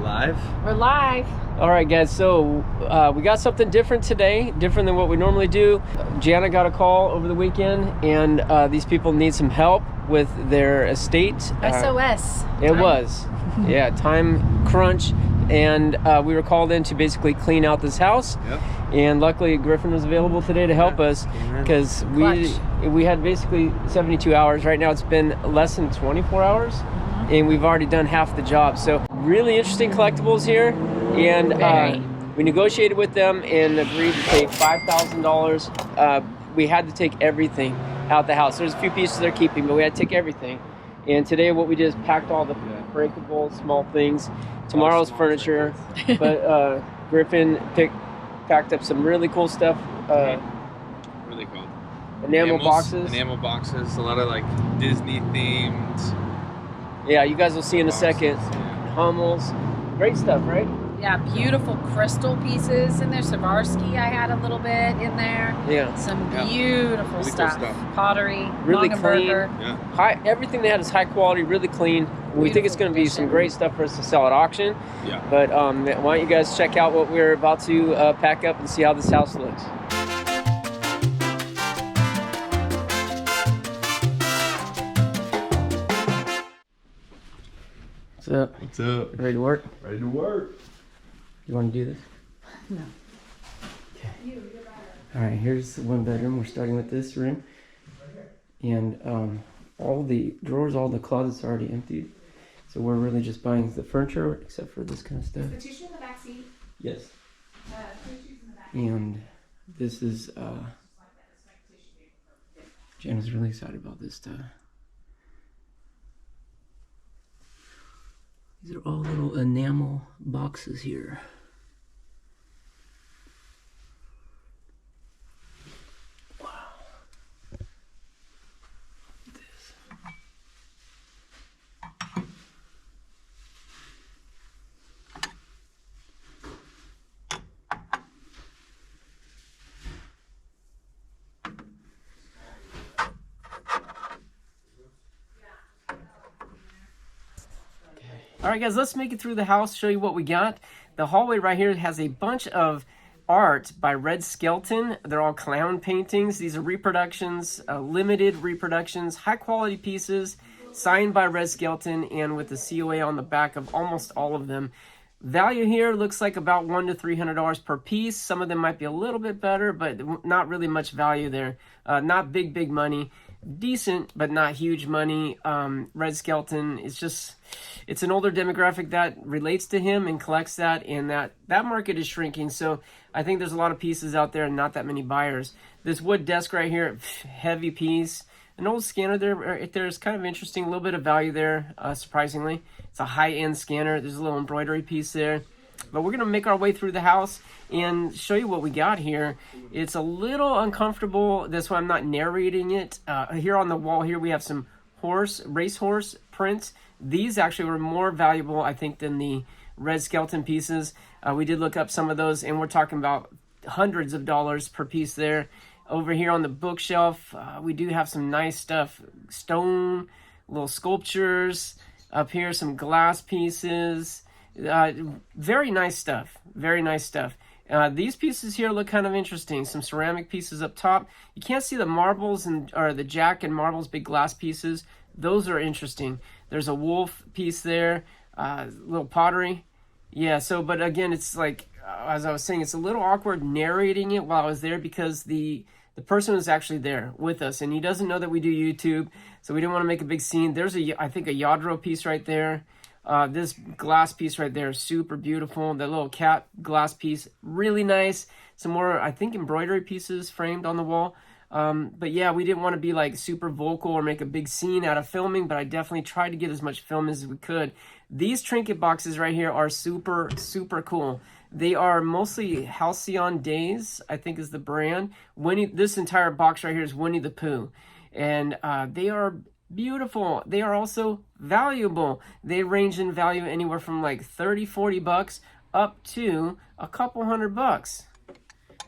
live? We're live. All right, guys, so we got something different today, different than what we normally do. Jana got a call over the weekend, and these people need some help with their estate. SOS. It was. Yeah, time crunch. And we were called in to basically clean out this house. Yep. And luckily, Griffin was available today to help us because we had basically 72 hours. Right now, it's been less than 24 hours. And we've already done half the job. So really interesting collectibles here. And we negotiated with them and agreed to pay $5,000. We had to take everything out the house. There's a few pieces they're keeping, but we had to take everything. And today what we did is packed all the breakable small things. Tomorrow's furniture. But Griffin packed up some really cool stuff. Really cool. Enamel boxes. Enamel boxes. A lot of like Disney themed. Yeah, you guys will see in a second. Hummels. Great stuff, right? Yeah, beautiful crystal pieces in there. Swarovski, I had a little bit in there. Yeah. Some beautiful Really stuff. cool stuff. Pottery. Really clean. Yeah. Everything they had is high quality, really clean. We think it's going to be some great stuff for us to sell at auction. Yeah. But why don't you guys check out what we're about to pack up and see how this house looks. What's up? What's up? Ready to work? Ready to work. You want to do this? No. Okay. All right, here's the one bedroom. We're starting with this room. And all the drawers, all the closets are already emptied. So we're really just buying the furniture, except for this kind of stuff. The tissue in the back seat. Yes. Tissues in the back. And this is, Jen was really excited about this stuff. These are all little enamel boxes here. Wow. This. All right, guys, let's make it through the house, show you what we got. The hallway right here has a bunch of art by Red Skelton. They're all clown paintings. These are reproductions, limited reproductions, high-quality pieces, signed by Red Skelton and with the COA on the back of almost all of them. Value here looks like about $100 to $300 per piece. Some of them might be a little bit better, but not really much value there. Not big money. Decent, but not huge money. Red Skelton is just... It's an older demographic that relates to him and collects that, and that market is shrinking. So I think there's a lot of pieces out there and not that many buyers. This wood desk right here, heavy piece. An old scanner there right there is kind of interesting. A little bit of value there, surprisingly. It's a high-end scanner. There's a little embroidery piece there. But we're going to make our way through the house and show you what we got here. It's a little uncomfortable. That's why I'm not narrating it. Here on the wall here, we have some racehorse prints. These actually were more valuable, I think, than the Red Skelton pieces. We did look up some of those, and we're talking about hundreds of dollars per piece there. Over here on the bookshelf, we do have some nice stuff. Stone, little sculptures. Up here, some glass pieces. Very nice stuff. Very nice stuff. These pieces here look kind of interesting. Some ceramic pieces up top. You can't see the marbles or the jack and marbles, big glass pieces. Those are interesting. There's a wolf piece there, little pottery. Yeah, so, but again, it's like, as I was saying, it's a little awkward narrating it while I was there because the person was actually there with us, and he doesn't know that we do YouTube, so we didn't want to make a big scene. There's, I think, a Lladro piece right there. This glass piece right there is super beautiful. The little cat glass piece, really nice. Some more, I think, embroidery pieces framed on the wall. But yeah, we didn't want to be like super vocal or make a big scene out of filming, but I definitely tried to get as much film as we could. These trinket boxes right here are super cool. They are mostly Halcyon Days, I think is the brand. This entire box right here is Winnie the Pooh. And they are beautiful. They are also valuable. They range in value anywhere from like 30, 40 bucks up to a couple $100.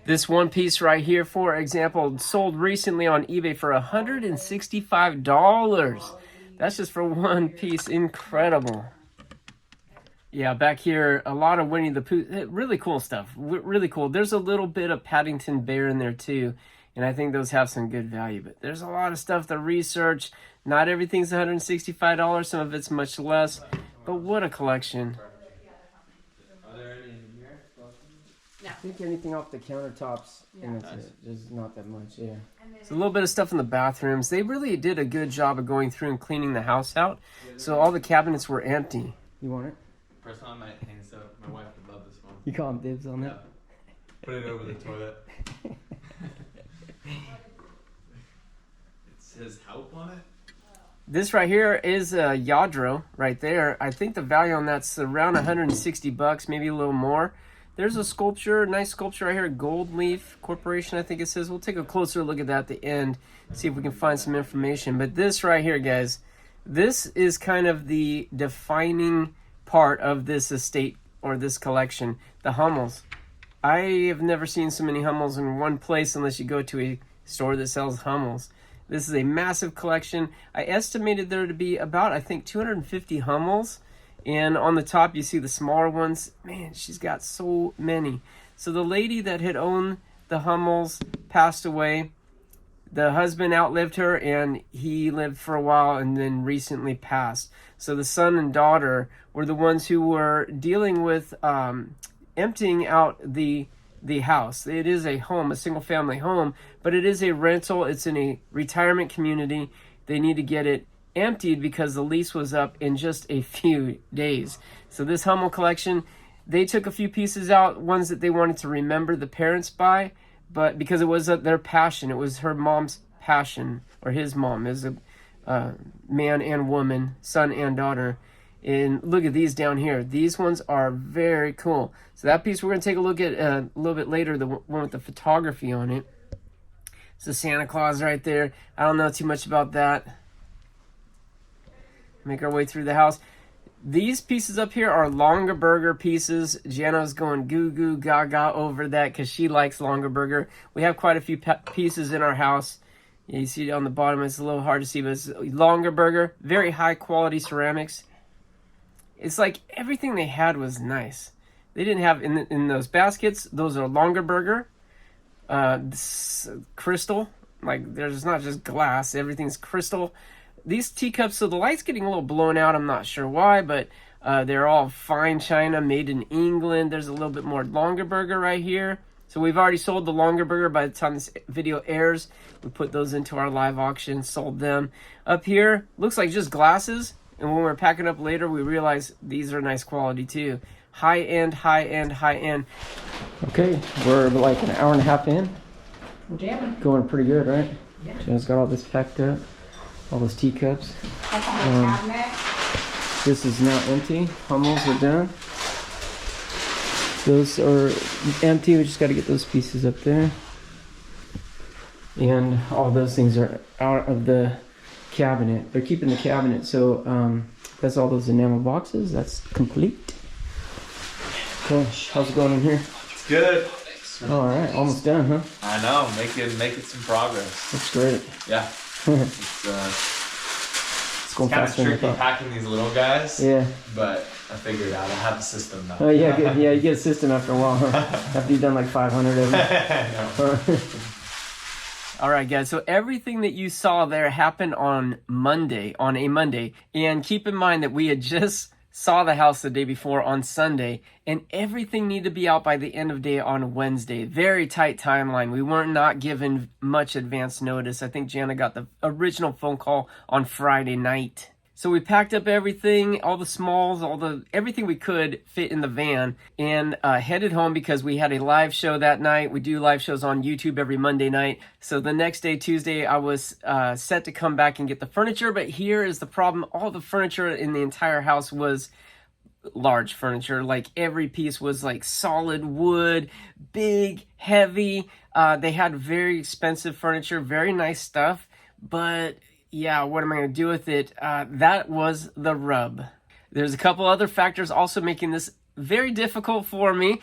This one piece right here, for example, sold recently on eBay for $165. That's just for one piece. Incredible. Yeah, back here, a lot of Winnie the Pooh. Really cool stuff. Really cool. There's a little bit of Paddington Bear in there too, and I think those have some good value. But there's a lot of stuff to research. Not everything's $165. Some of it's much less. But what a collection. Are there any in here? I think anything off the countertops, and that's it. Just not that much, yeah. So a little bit of stuff in the bathrooms. They really did a good job of going through and cleaning the house out. So all the cabinets were empty. You want it? First one I might hang this up. My wife would love this one. You call him dibs on that? Yeah. Put it over the toilet. It says help on it. This right here is a Lladro right there. I think the value on that's around $160, maybe a little more. There's a sculpture, nice sculpture right here, Gold Leaf Corporation, I think it says. We'll take a closer look at that at the end, see if we can find some information. But this right here, guys, this is kind of the defining part of this estate or this collection, the Hummels. I have never seen so many Hummels in one place unless you go to a store that sells Hummels. This is a massive collection. I estimated there to be about, I think, 250 Hummels. And on the top, you see the smaller ones. Man, she's got so many. So the lady that had owned the Hummels passed away. The husband outlived her, and he lived for a while and then recently passed. So the son and daughter were the ones who were dealing with emptying out the house. It is a home, a single-family home, but it is a rental. It's in a retirement community. They need to get it emptied because the lease was up in just a few days. So this Hummel collection, they took a few pieces out, ones that they wanted to remember the parents by, but because it was their passion, it was her mom's passion, or his mom, is a man and woman, son and daughter. And look at these down here. These ones are very cool. So that piece we're going to take a look at a little bit later, the one with the photography on it. It's a Santa Claus right there. I don't know too much about that. Make our way through the house. These pieces up here are Longaberger pieces. Jana's going goo goo gaga over that because she likes Longaberger. We have quite a few pieces in our house. You see it on the bottom. It's a little hard to see, but it's Longaberger. Very high quality ceramics. It's like everything they had was nice. They didn't have in those baskets. Those are Longaberger. Crystal. Like there's not just glass. Everything's crystal. These teacups, so the light's getting a little blown out. I'm not sure why, but they're all fine china, made in England. There's a little bit more Longaberger right here. So we've already sold the Longaberger by the time this video airs. We put those into our live auction, sold them. Up here, looks like just glasses. And when we're packing up later, we realize these are nice quality too. High end, high end, high end. Okay, we're like an hour and a half in. Jamming. Going pretty good, right? Yeah. Jen's got all this packed up. All those teacups. That's on the cabinet. This is now empty. Hummels are done. Those are empty. We just got to get those pieces up there. And all those things are out of the cabinet. They're keeping the cabinet. So that's all those enamel boxes. That's complete. Okay, how's it going in here? It's good. All right, almost done, huh? I know. Making some progress. That's great. Yeah. It's going kind of faster than I tricky thought. packing these little guys. Yeah. But I figured it out. I have a system now. Oh yeah, good. Yeah. You get a system after a while, huh? After you've done like 500 of them. All right, guys. So everything that you saw there happened on a Monday, and keep in mind that we had just saw the house the day before on Sunday, and everything needed to be out by the end of day on Wednesday. Very tight timeline. We weren't not given much advance notice. I think Jana got the original phone call on Friday night. So we packed up everything, all the smalls, everything we could fit in the van, and headed home because we had a live show that night. We do live shows on YouTube every Monday night. So the next day, Tuesday, I was set to come back and get the furniture. But here is the problem. All the furniture in the entire house was large furniture. Like every piece was like solid wood, big, heavy. They had very expensive furniture, very nice stuff. But yeah, what am I going to do with it? That was the rub. There's a couple other factors also making this very difficult for me.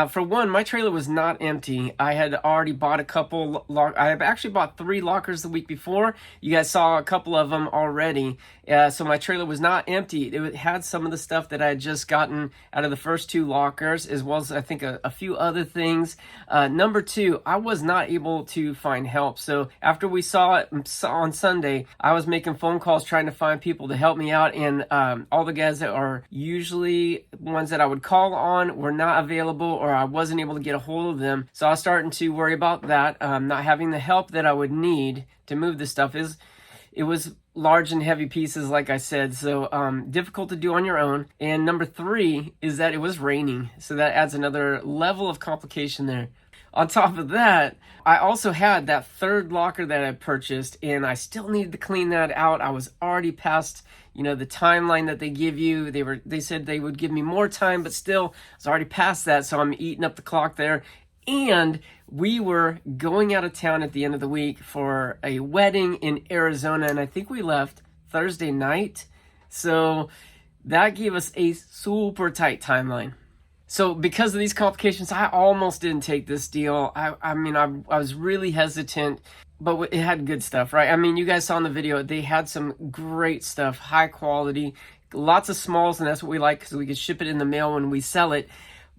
For one, my trailer was not empty. I had already bought a couple. I have actually bought 3 lockers the week before. You guys saw a couple of them already. So my trailer was not empty. It had some of the stuff that I had just gotten out of the first 2 lockers, as well as I think a few other things. Number 2, I was not able to find help. So after we saw it on Sunday, I was making phone calls trying to find people to help me out, and all the guys that are usually ones that I would call on were not available, or I wasn't able to get a hold of them. So I was starting to worry about that, not having the help that I would need to move this stuff. It was large and heavy pieces, like I said, so difficult to do on your own. And number 3 is that it was raining, so that adds another level of complication there. On top of that, I also had that 3rd locker that I purchased, and I still needed to clean that out. I was already past, the timeline that they give you. They said they would give me more time, but still, I was already past that, so I'm eating up the clock there. And we were going out of town at the end of the week for a wedding in Arizona, and I think we left Thursday night. So that gave us a super tight timeline. So because of these complications, I almost didn't take this deal. I was really hesitant, but it had good stuff, right? I mean, you guys saw in the video, they had some great stuff, high quality, lots of smalls, and that's what we like because we could ship it in the mail when we sell it.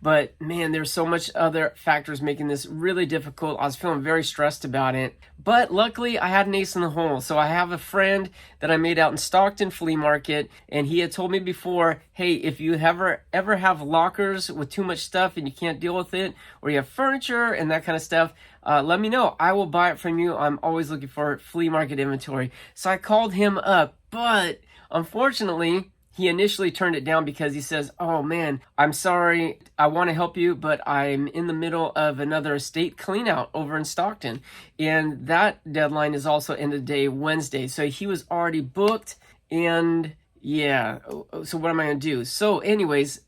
But man, there's so much other factors making this really difficult. I was feeling very stressed about it. But luckily, I had an ace in the hole. So I have a friend that I made out in Stockton Flea Market, and he had told me before, hey, if you ever have lockers with too much stuff and you can't deal with it, or you have furniture and that kind of stuff, let me know. I will buy it from you. I'm always looking for flea market inventory. So I called him up, but unfortunately, he initially turned it down because he says, oh man, I'm sorry, I want to help you, but I'm in the middle of another estate clean out over in Stockton. And that deadline is also end of day Wednesday. So he was already booked, and yeah, so what am I going to do? So anyways,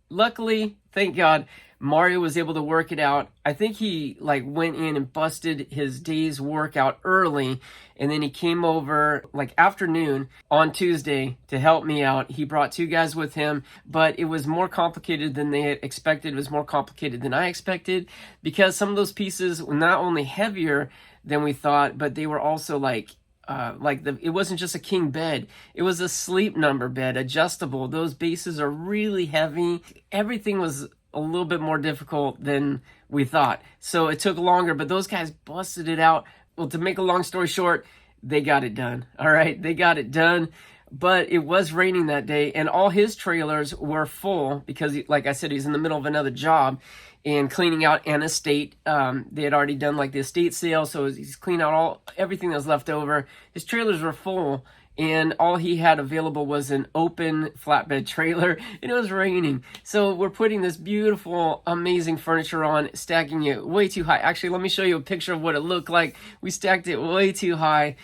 luckily, thank God, Mario was able to work it out. I think he went in and busted his day's workout early, and then he came over afternoon on Tuesday to help me out. He brought 2 guys with him, but it was more complicated than they had expected. It was more complicated than I expected because some of those pieces were not only heavier than we thought, but they were also it wasn't just a king bed. It was a sleep number bed, adjustable. Those bases are really heavy. Everything was a little bit more difficult than we thought. So it took longer, but those guys busted it out. Well, to make a long story short, they got it done. All right, they got it done. But it was raining that day, and all his trailers were full because, like I said, he's in the middle of another job and cleaning out an estate. They had already done the estate sale, so he's cleaning out everything that was left over. His trailers were full, and all he had available was an open flatbed trailer, and it was raining. So we're putting this beautiful, amazing furniture on, stacking it way too high. Actually, let me show you a picture of what it looked like. We stacked it way too high.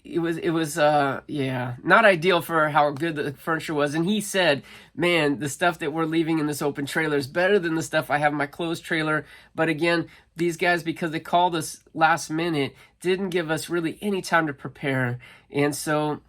It was not ideal for how good the furniture was. And he said, man, the stuff that we're leaving in this open trailer is better than the stuff I have in my closed trailer. But again, these guys, because they called us last minute, didn't give us really any time to prepare. And so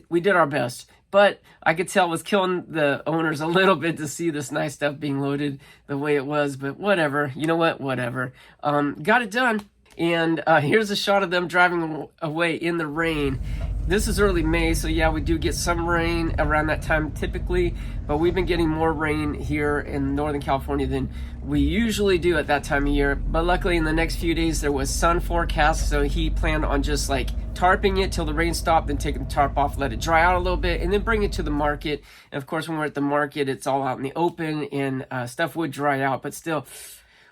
we did our best. But I could tell it was killing the owners a little bit to see this nice stuff being loaded the way it was. But whatever. You know what? Whatever. Got it done. And here's a shot of them driving away in the rain. This is early May, so yeah, we do get some rain around that time typically, but we've been getting more rain here in Northern California than we usually do at that time of year. But luckily in the next few days there was sun forecast, so he planned on just tarping it till the rain stopped, then taking the tarp off, let it dry out a little bit, and then bring it to the market. And of course when we're at the market, it's all out in the open, and stuff would dry out, but still,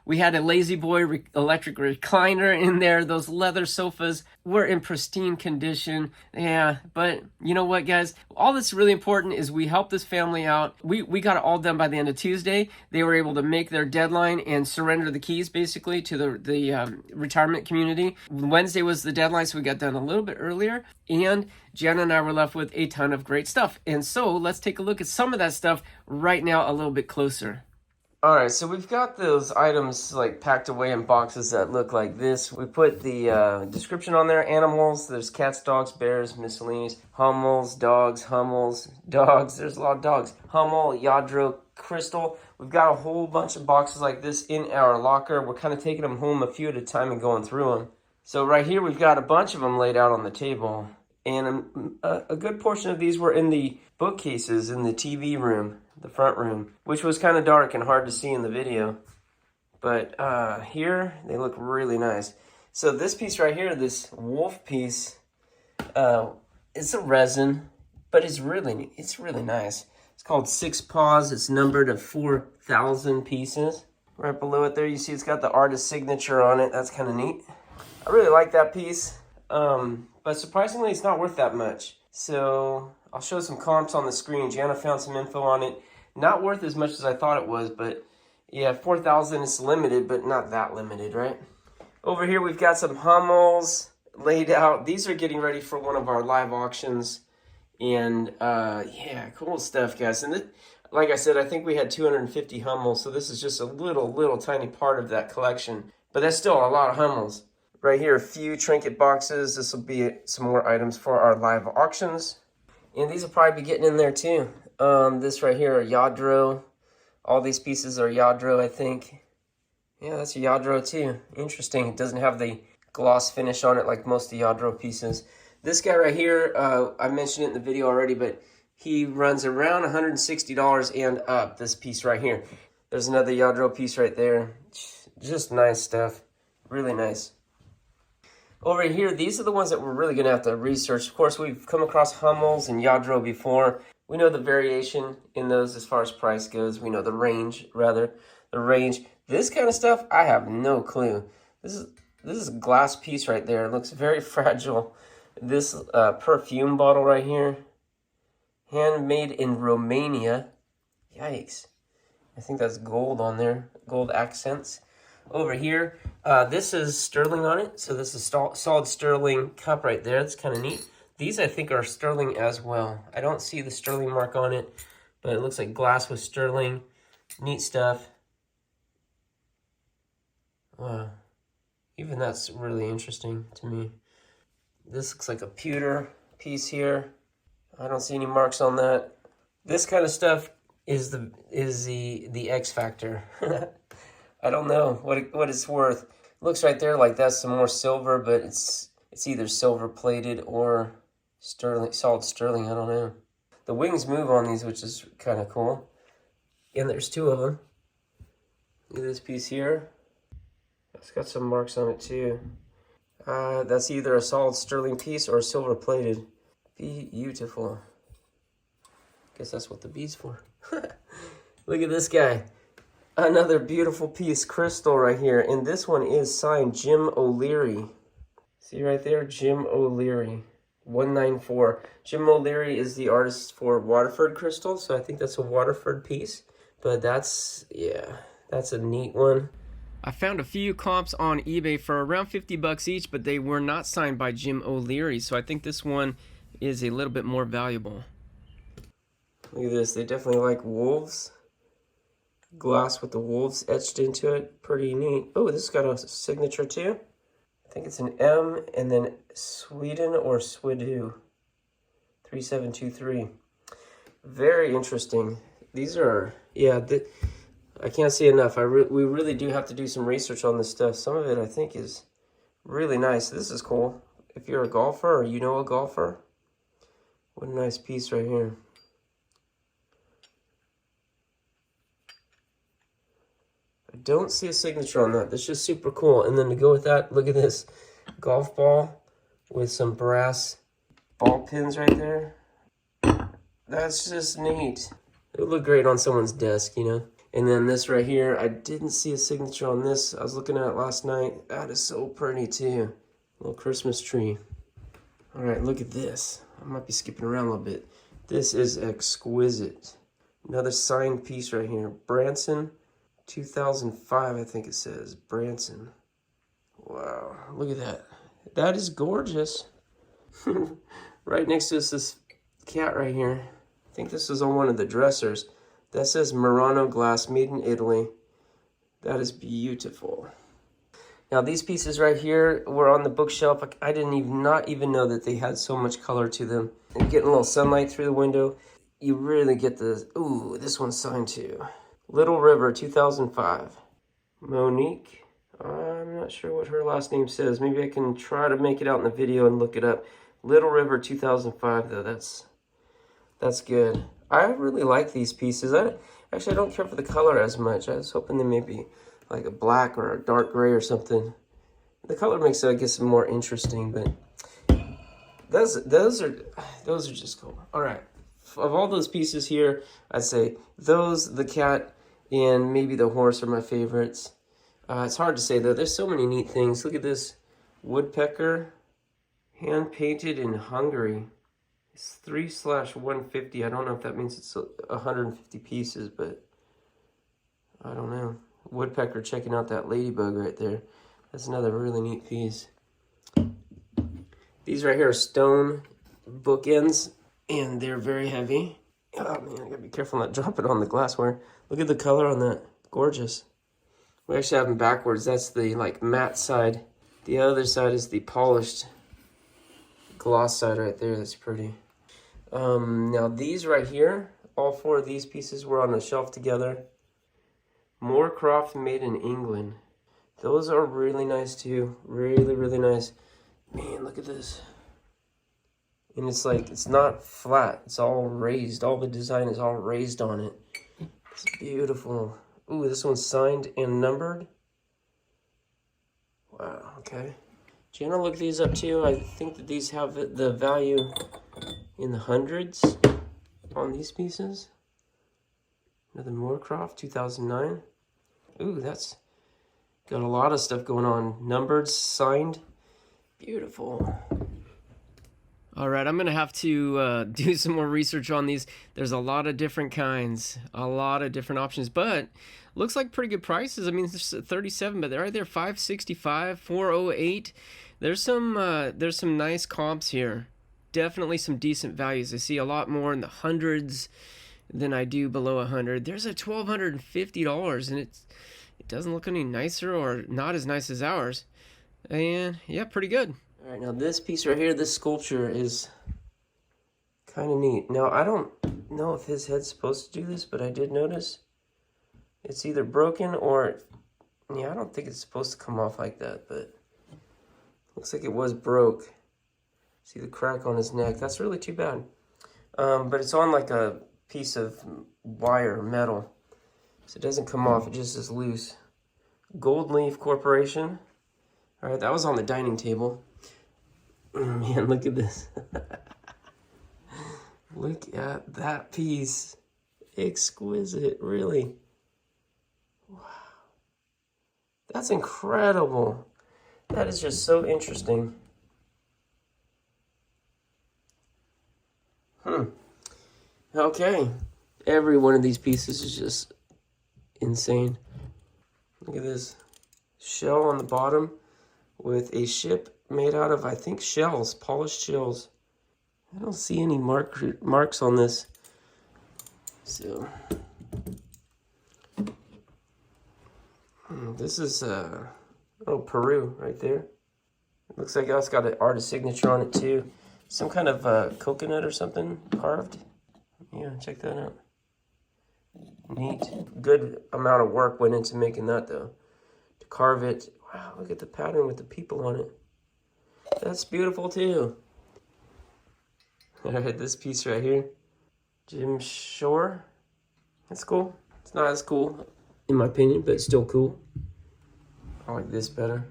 we had a Lazy Boy electric recliner in there. Those leather sofas were in pristine condition. Yeah, but you know what, guys? All that's really important is we helped this family out. We got it all done by the end of Tuesday. They were able to make their deadline and surrender the keys, basically, to the retirement community. Wednesday was the deadline, so we got done a little bit earlier. And Jen and I were left with a ton of great stuff. And so let's take a look at some of that stuff right now a little bit closer. All right, so we've got those items like packed away in boxes that look like this. We put the description on there, animals. There's cats, dogs, bears, miscellaneous, Hummels, dogs, Hummels, dogs. There's a lot of dogs. Hummel, Lladro, crystal. We've got a whole bunch of boxes like this in our locker. We're kind of taking them home a few at a time and going through them. So right here, we've got a bunch of them laid out on the table. And a good portion of these were in the bookcases in the TV room, the front room, which was kind of dark and hard to see in the video. But here, they look really nice. So this piece right here, this wolf piece, it's a resin, but it's really nice. It's called Six Paws. It's numbered of 4,000 pieces. Right below it there, you see it's got the artist signature on it. That's kind of neat. I really like that piece. But surprisingly, it's not worth that much. So I'll show some comps on the screen. Gianna found some info on it. Not worth as much as I thought it was, but yeah, 4,000 is limited, but not that limited, right? Over here, we've got some Hummels laid out. These are getting ready for one of our live auctions. And yeah, cool stuff, guys. And like I said, I think we had 250 Hummels, so this is just a little tiny part of that collection. But that's still a lot of Hummels. Right here, a few trinket boxes. This will be some more items for our live auctions. And these will probably be getting in there too. This right here, a Lladro. All these pieces are Lladro, I think. Yeah, that's a Lladro too. Interesting. It doesn't have the gloss finish on it like most of the Lladro pieces. This guy right here, I mentioned it in the video already, but he runs around $160 and up, this piece right here. There's another Lladro piece right there. Just nice stuff. Really nice. Over here, these are the ones that we're really going to have to research. Of course, we've come across Hummels and Lladro before. We know the variation in those as far as price goes. We know the range, rather. The range. This kind of stuff, I have no clue. This is a glass piece right there. It looks very fragile. This perfume bottle right here. Handmade in Romania. Yikes. I think that's gold on there. Gold accents. Over here, this is sterling on it. So this is solid sterling cup right there. That's kind of neat. These, I think, are sterling as well. I don't see the sterling mark on it, but it looks like glass with sterling. Neat stuff. Wow. Even that's really interesting to me. This looks like a pewter piece here. I don't see any marks on that. This kind of stuff is the X factor. I don't know what it's worth. Looks right there like that's some more silver, but it's either silver plated or sterling, solid sterling. I don't know. The wings move on these, which is kind of cool. And there's two of them. Look at this piece here. It's got some marks on it too. That's either a solid sterling piece or silver plated. Beautiful. Guess that's what the B's for. Look at this guy. Another beautiful piece, crystal right here. And this one is signed Jim O'Leary. See right there, Jim O'Leary. 194. Jim O'Leary is the artist for Waterford crystal, so I think that's a Waterford piece. But that's a neat one. I found a few comps on eBay for around 50 bucks each, but they were not signed by Jim O'Leary, so I think this one is a little bit more valuable. Look at this, they definitely like wolves. Glass with the wolves etched into it. Pretty neat. Oh, this has got a signature too. I think it's an M and then Sweden or Swedu. 3723. Very interesting. These are, yeah, I can't say enough. We really do have to do some research on this stuff. Some of it I think is really nice. This is cool. If you're a golfer or you know a golfer, what a nice piece right here. I don't see a signature on that. That's just super cool. And then to go with that, look at this golf ball with some brass ball pins right there. That's just neat. It would look great on someone's desk, you know. And then this right here, I didn't see a signature on this. I was looking at it last night. That is so pretty too. Little Christmas tree. All right, look at this. I might be skipping around a little bit. This is exquisite. Another signed piece right here. Branson. 2005, I think it says. Branson. Wow, look at that. That is gorgeous. Right next to us, this cat right here. I think this is on one of the dressers. That says Murano glass, made in Italy. That is beautiful. Now these pieces right here were on the bookshelf. I didn't not even know that they had so much color to them. And getting a little sunlight through the window, you really get the, ooh, this one's signed too. Little River, 2005. Monique, I'm not sure what her last name says. Maybe I can try to make it out in the video and look it up. Little River, 2005 though, that's good. I really like these pieces. Actually, I don't care for the color as much. I was hoping they may be like a black or a dark gray or something. The color makes it, I guess, more interesting, but those are just cool. All right, of all those pieces here, I'd say those, the cat, and maybe the horse are my favorites. It's hard to say though. There's so many neat things. Look at this woodpecker, hand painted in Hungary. It's 3/150. I don't know if that means it's 150 pieces, but I don't know. Woodpecker checking out that ladybug right there. That's another really neat piece. These right here are stone bookends, and they're very heavy. Oh man, I gotta be careful not drop it on the glassware. Look at the color on that. Gorgeous. We actually have them backwards. That's the like matte side. The other side is the polished gloss side right there. That's pretty. Now these right here, all four of these pieces were on the shelf together. Moorcroft, made in England. Those are really nice too. Really, really nice. Man, look at this. And it's like, it's not flat. It's all raised. All the design is all raised on it. It's beautiful. Ooh, this one's signed and numbered. Wow, okay. Do you want to look these up too? I think that these have the value in the hundreds on these pieces. Another Moorcroft, 2009. Ooh, that's got a lot of stuff going on. Numbered, signed. Beautiful. All right, I'm going to have to do some more research on these. There's a lot of different kinds, a lot of different options, but looks like pretty good prices. I mean, there's 37, but they're right there, 565, 408. There's some nice comps here. Definitely some decent values. I see a lot more in the hundreds than I do below 100. There's a $1,250, and it doesn't look any nicer or not as nice as ours. And yeah, pretty good. All right, now this piece right here, this sculpture is kind of neat. Now, I don't know if his head's supposed to do this, but I did notice it's either broken or, yeah, I don't think it's supposed to come off like that, but looks like it was broke. See the crack on his neck. That's really too bad. But it's on like a piece of wire, metal, so it doesn't come off. It just is loose. Gold Leaf Corporation. All right, that was on the dining table. Man, look at this. Look at that piece. Exquisite, really. Wow. That's incredible. That is just so interesting. Okay. Every one of these pieces is just insane. Look at this. Shell on the bottom with a ship made out of, I think, shells, polished shells. I don't see any marks on this. So, this is, Peru right there. Looks like it's got an artist signature on it too. Some kind of coconut or something carved. Yeah, check that out. Neat. Good amount of work went into making that though. To carve it. Wow, look at the pattern with the people on it. That's beautiful too. All right, this piece right here. Jim Shore. That's cool. It's not as cool in my opinion, but it's still cool. I like this better.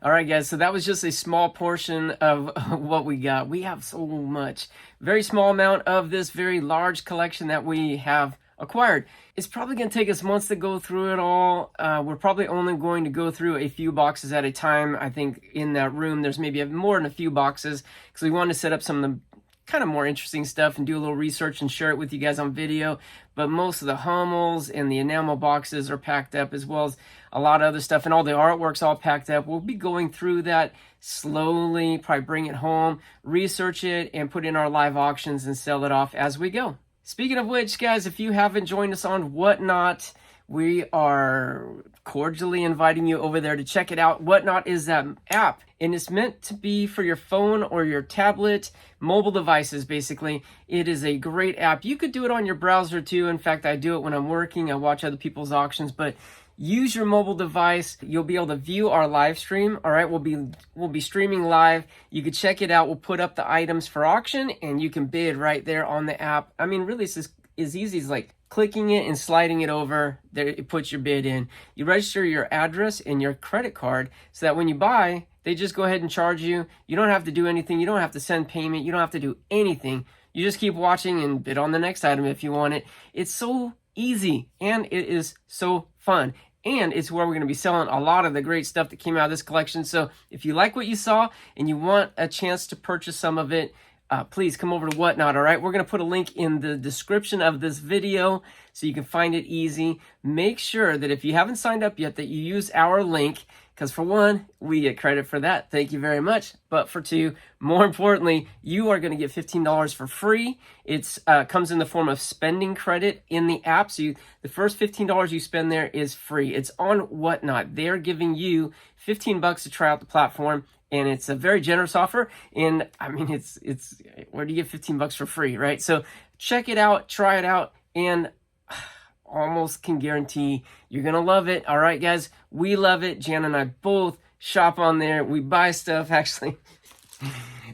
All right, guys, so that was just a small portion of what we got. We have so much. Very small amount of this very large collection that we have acquired. It's probably going to take us months to go through it all. We're probably only going to go through a few boxes at a time. I think in that room there's maybe more than a few boxes because we want to set up some of the kind of more interesting stuff and do a little research and share it with you guys on video. But most of the Hummels and the enamel boxes are packed up, as well as a lot of other stuff, and all the artwork's all packed up. We'll be going through that slowly, probably bring it home, research it, and put in our live auctions and sell it off as we go. Speaking of which, guys, if you haven't joined us on Whatnot, we are cordially inviting you over there to check it out. Whatnot is that app, and it's meant to be for your phone or your tablet, mobile devices, basically. It is a great app. You could do it on your browser too. In fact, I do it when I'm working. I watch other people's auctions, but use your mobile device. You'll be able to view our live stream. All right, we'll be streaming live. You can check it out. We'll put up the items for auction, and you can bid right there on the app. I mean, really, it's as easy as like clicking it and sliding it over. There, it puts your bid in. You register your address and your credit card so that when you buy, they just go ahead and charge you. You don't have to do anything. You don't have to send payment. You don't have to do anything. You just keep watching and bid on the next item if you want it. It's so easy, and it is so fun. And it's where we're going to be selling a lot of the great stuff that came out of this collection. So if you like what you saw and you want a chance to purchase some of it, please come over to Whatnot, all right? We're going to put a link in the description of this video so you can find it easy. Make sure that if you haven't signed up yet that you use our link, because for one, we get credit for that. Thank you very much. But for two, more importantly, you are going to get $15 for free. It comes in the form of spending credit in the app. So the first $15 you spend there is free. It's on Whatnot. They're giving you $15 to try out the platform. And it's a very generous offer. And I mean, it's where do you get $15 for free, right? So check it out, try it out, and almost can guarantee you're going to love it. All right, guys, we love it. Jan and I both shop on there. We buy stuff. Actually,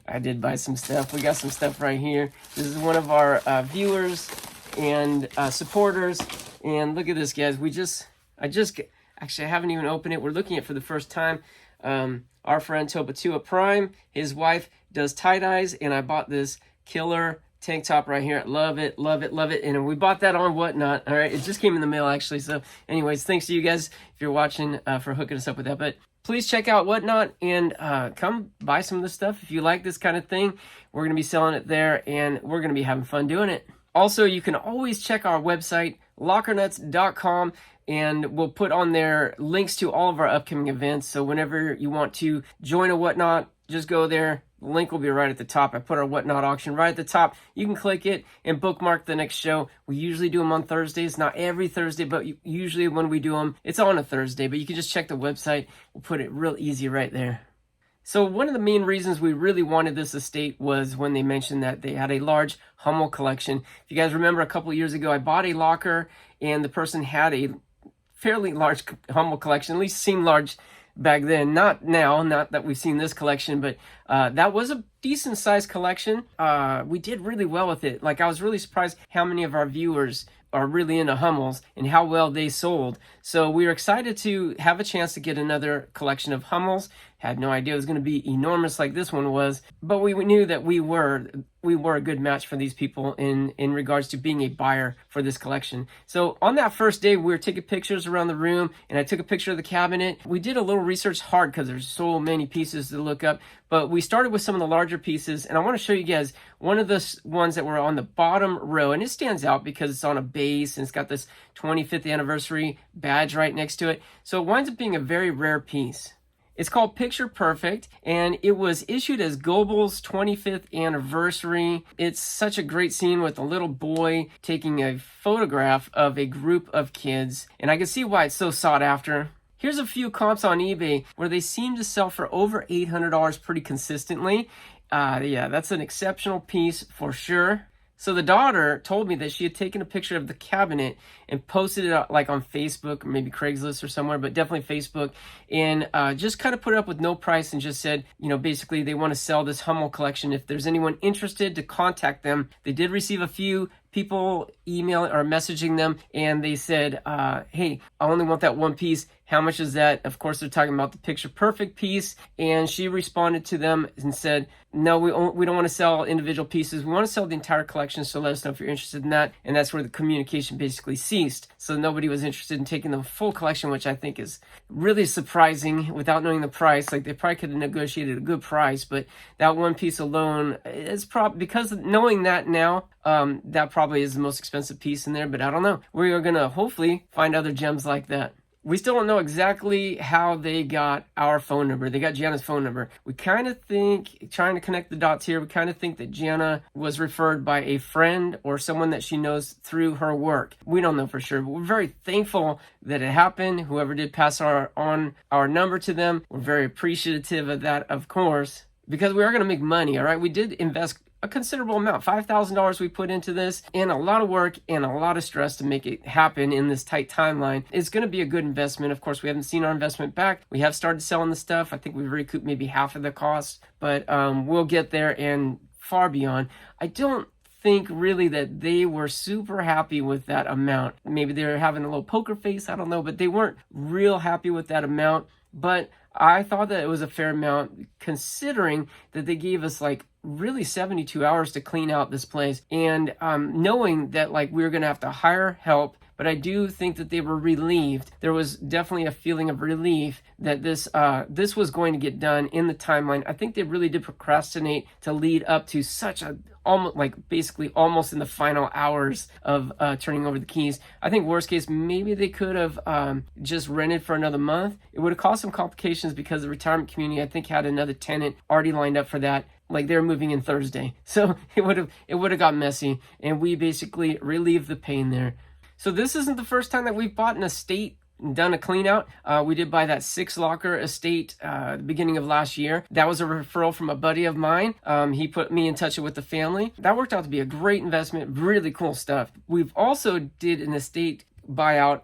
I did buy some stuff. We got some stuff right here. This is one of our viewers and supporters. And look at this, guys. I haven't even opened it. We're looking at it for the first time. Our friend Topatua Prime, his wife does tie-dyes, and I bought this killer tank top right here. Love it, love it, love it. And we bought that on Whatnot. All right, it just came in the mail, actually. So anyways, thanks to you guys if you're watching for hooking us up with that. But please check out Whatnot and come buy some of this stuff. If you like this kind of thing, we're going to be selling it there, and we're going to be having fun doing it. Also, you can always check our website, lockernuts.com, and we'll put on there links to all of our upcoming events. So whenever you want to join a Whatnot, just go there. The link will be right at the top. I put our Whatnot auction right at the top. You can click it and bookmark the next show. We usually do them on Thursdays. Not every Thursday, but usually when we do them, it's on a Thursday. But you can just check the website. We'll put it real easy right there. So one of the main reasons we really wanted this estate was when they mentioned that they had a large Hummel collection. If you guys remember, a couple of years ago, I bought a locker, and the person had a fairly large Hummel collection, at least seemed large back then. Not now, not that we've seen this collection, but that was a decent sized collection. We did really well with it. Like, I was really surprised how many of our viewers are really into Hummels and how well they sold. So we were excited to have a chance to get another collection of Hummels. Had no idea it was going to be enormous like this one was, but we knew that we were a good match for these people in regards to being a buyer for this collection. So on that first day, we were taking pictures around the room, and I took a picture of the cabinet. We did a little research hard because there's so many pieces to look up, but we started with some of the larger pieces, and I want to show you guys one of the ones that were on the bottom row, and it stands out because it's on a base, and it's got this 25th anniversary badge right next to it. So it winds up being a very rare piece. It's called Picture Perfect, and it was issued as Goebbels' 25th anniversary. It's such a great scene with a little boy taking a photograph of a group of kids, and I can see why it's so sought after. Here's a few comps on eBay where they seem to sell for over $800 pretty consistently. Yeah, that's an exceptional piece for sure. So the daughter told me that she had taken a picture of the cabinet and posted it like on Facebook or maybe Craigslist or somewhere, but definitely Facebook, and just kind of put it up with no price and just said, you know, basically they want to sell this Hummel collection. If there's anyone interested, to contact them. They did receive a few people email or messaging them, and they said, hey, I only want that one piece. How much is that? Of course, they're talking about the Picture Perfect piece. And she responded to them and said, no, we don't want to sell individual pieces. We want to sell the entire collection, so let us know if you're interested in that. And that's where the communication basically ceased. So nobody was interested in taking the full collection, which I think is really surprising without knowing the price. Like, they probably could have negotiated a good price, but that one piece alone is probably, because knowing that now, that probably is the most expensive piece in there, but I don't know. We are going to hopefully find other gems like that. We still don't know exactly how they got our phone number. They got Gianna's phone number. We kind of think, trying to connect the dots here, we kind of think that Gianna was referred by a friend or someone that she knows through her work. We don't know for sure, but we're very thankful that it happened. Whoever did pass on our number to them, we're very appreciative of that, of course, because we are going to make money, all right? We did invest a considerable amount, $5,000 we put into this, and a lot of work and a lot of stress to make it happen in this tight timeline. It's going to be a good investment. Of course, we haven't seen our investment back. We have started selling the stuff. I think we've recouped maybe half of the cost, but we'll get there and far beyond. I don't think really that they were super happy with that amount. Maybe they were having a little poker face, I don't know, but they weren't real happy with that amount. But I thought that it was a fair amount considering that they gave us like really 72 hours to clean out this place, and knowing that like we were going to have to hire help. But I do think that they were relieved. There was definitely a feeling of relief that this was going to get done in the timeline. I think they really did procrastinate to lead up to such a almost like basically almost in the final hours of turning over the keys. I think worst case, maybe they could have just rented for another month. It would have caused some complications because the retirement community, I think, had another tenant already lined up for that. Like they're moving in Thursday. So it would have got messy, and we basically relieved the pain there. So this isn't the first time that we've bought an estate and done a clean out. We did buy that 6-locker estate at the beginning of last year. That was a referral from a buddy of mine. He put me in touch with the family. That worked out to be a great investment. Really cool stuff. We've also did an estate buyout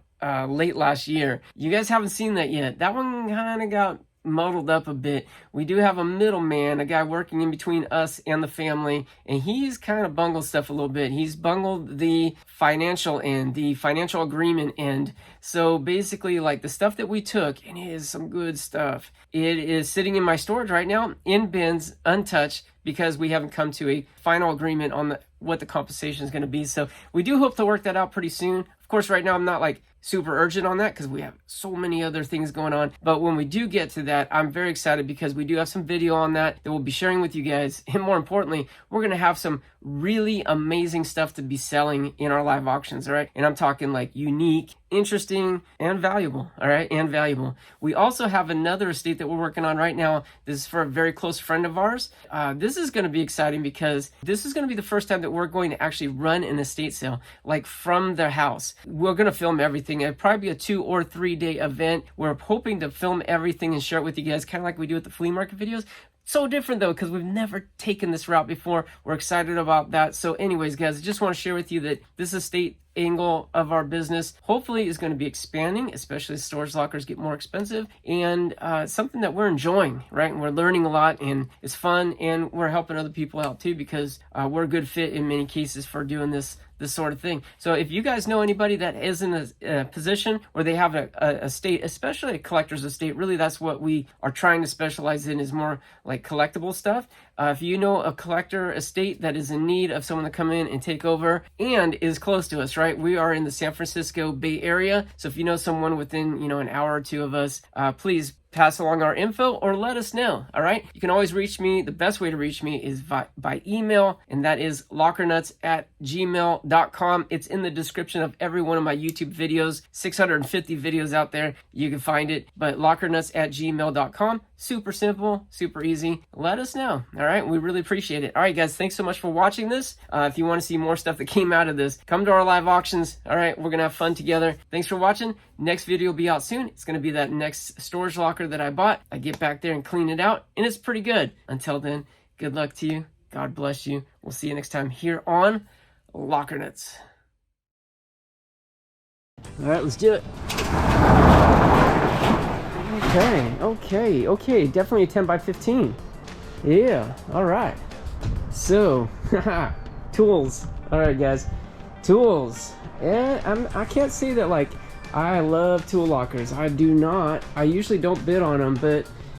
late last year. You guys haven't seen that yet. That one kind of got muddled up a bit. We do have a middleman, a guy working in between us and the family, and he's kind of bungled stuff a little bit. He's bungled the financial end, the financial agreement end. So basically, like the stuff that we took, and it is some good stuff, it is sitting in my storage right now in bins, untouched, because we haven't come to a final agreement on what the compensation is going to be. So we do hope to work that out pretty soon. Of course, right now I'm not like super urgent on that because we have so many other things going on. But when we do get to that, I'm very excited because we do have some video on that we'll be sharing with you guys. And more importantly, we're going to have some really amazing stuff to be selling in our live auctions, all right? And I'm talking like unique, interesting, and valuable, all right? And valuable. We also have another estate that we're working on right now. This is for a very close friend of ours. This is going to be exciting because this is going to be the first time that we're going to actually run an estate sale, like from their house. We're going to film everything. It'll probably be a 2 or 3 day event. We're hoping to film everything and share it with you guys, kind of like we do with the flea market videos. So different though, because we've never taken this route before. We're excited about that. So anyways, guys, I just want to share with you that this estate angle of our business hopefully is going to be expanding, especially as storage lockers get more expensive, and something that we're enjoying, right? And we're learning a lot, and it's fun, and we're helping other people out too, because we're a good fit in many cases for doing this sort of thing. So if you guys know anybody that is in a position where they have a estate, especially a collector's estate, really that's what we are trying to specialize in, is more like collectible stuff. If you know a collector estate that is in need of someone to come in and take over and is close to us, right? We are in the San Francisco Bay Area. So if you know someone within, an hour or two of us, please pass along our info or let us know, all right? You can always reach me. The best way to reach me is by email, and that is lockernuts@gmail.com. It's in the description of every one of my YouTube videos, 650 videos out there. You can find it, but lockernuts@gmail.com. Super simple, super easy. Let us know, all right? We really appreciate it. All right, guys, thanks so much for watching this. If you want to see more stuff that came out of this, come to our live auctions, all right? We're going to have fun together. Thanks for watching. Next video will be out soon. It's going to be that next storage locker that I bought. I get back there and clean it out, and it's pretty good. Until then, good luck to you. God bless you. We'll see you next time here on Locker Nuts. All right, let's do it. Okay. Definitely a 10 by 15. Yeah, all right. So, tools. All right, guys. Tools. And I can't say that, like, I love tool lockers. I do not. I usually don't bid on them, but